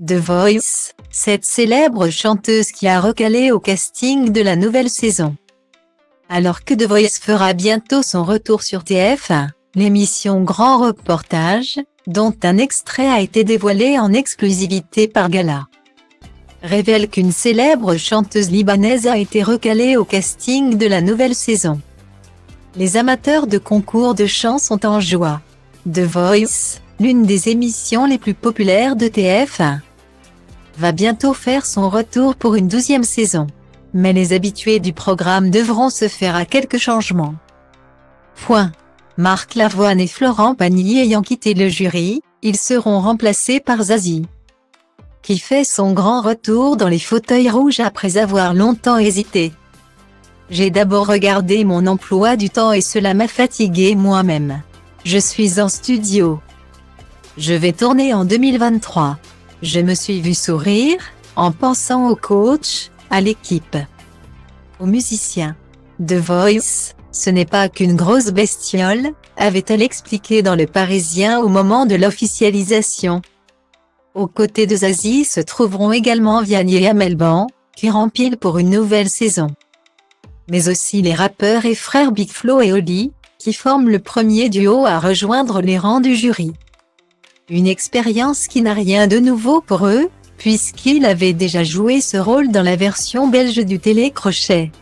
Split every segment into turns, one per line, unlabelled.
The Voice, cette célèbre chanteuse qui a recalé au casting de la nouvelle saison. Alors que The Voice fera bientôt son retour sur TF1, l'émission Grand Reportage, dont un extrait a été dévoilé en exclusivité par Gala, révèle qu'une célèbre chanteuse libanaise a été recalée au casting de la nouvelle saison. Les amateurs de concours de chant sont en joie. The Voice, l'une des émissions les plus populaires de TF1, va bientôt faire son retour pour une 12e saison. Mais les habitués du programme devront se faire à quelques changements. Marc Lavoine et Florent Pagny ayant quitté le jury, ils seront remplacés par Zazie, qui fait son grand retour dans les fauteuils rouges après avoir longtemps hésité. J'ai d'abord regardé mon emploi du temps et cela m'a fatigué moi-même. Je suis en studio. Je vais tourner en 2023. Je me suis vu sourire, en pensant au coach, à l'équipe, aux musiciens. The Voice, ce n'est pas qu'une grosse bestiole, avait-elle expliqué dans Le Parisien au moment de l'officialisation. Aux côtés de Zazie se trouveront également Vianney et Amel Ban, qui rempilent pour une nouvelle saison. Mais aussi les rappeurs et frères Big Flo et Oli, qui forment le premier duo à rejoindre les rangs du jury. Une expérience qui n'a rien de nouveau pour eux, puisqu'ils avaient déjà joué ce rôle dans la version belge du télécrochet.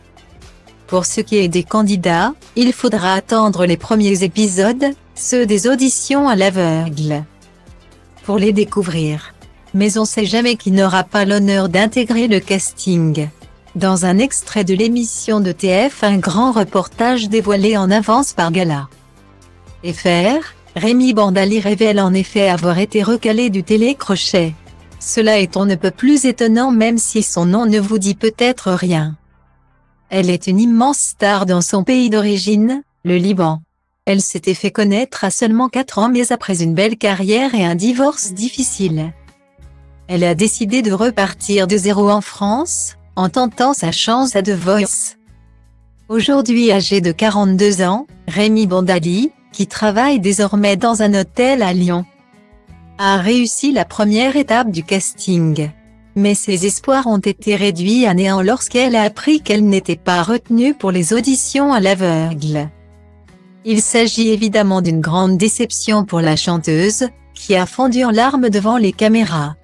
Pour ce qui est des candidats, il faudra attendre les premiers épisodes, ceux des auditions à l'aveugle, pour les découvrir. Mais on sait jamais qui n'aura pas l'honneur d'intégrer le casting. Dans un extrait de l'émission de TF1 Grand Reportage dévoilé en avance par Gala FR, Rémi Bandali révèle en effet avoir été recalé du télécrochet. Cela est on ne peut plus étonnant même si son nom ne vous dit peut-être rien. Elle est une immense star dans son pays d'origine, le Liban. Elle s'était fait connaître à seulement 4 ans mais après une belle carrière et un divorce difficile, elle a décidé de repartir de zéro en France, en tentant sa chance à The Voice. Aujourd'hui âgé de 42 ans, Rémi Bandali, qui travaille désormais dans un hôtel à Lyon, a réussi la première étape du casting. Mais ses espoirs ont été réduits à néant lorsqu'elle a appris qu'elle n'était pas retenue pour les auditions à l'aveugle. Il s'agit évidemment d'une grande déception pour la chanteuse, qui a fondu en larmes devant les caméras.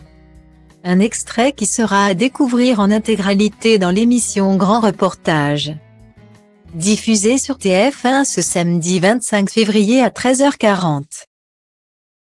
Un extrait qui sera à découvrir en intégralité dans l'émission Grand Reportage, diffusée sur TF1 ce samedi 25 février à 13h40.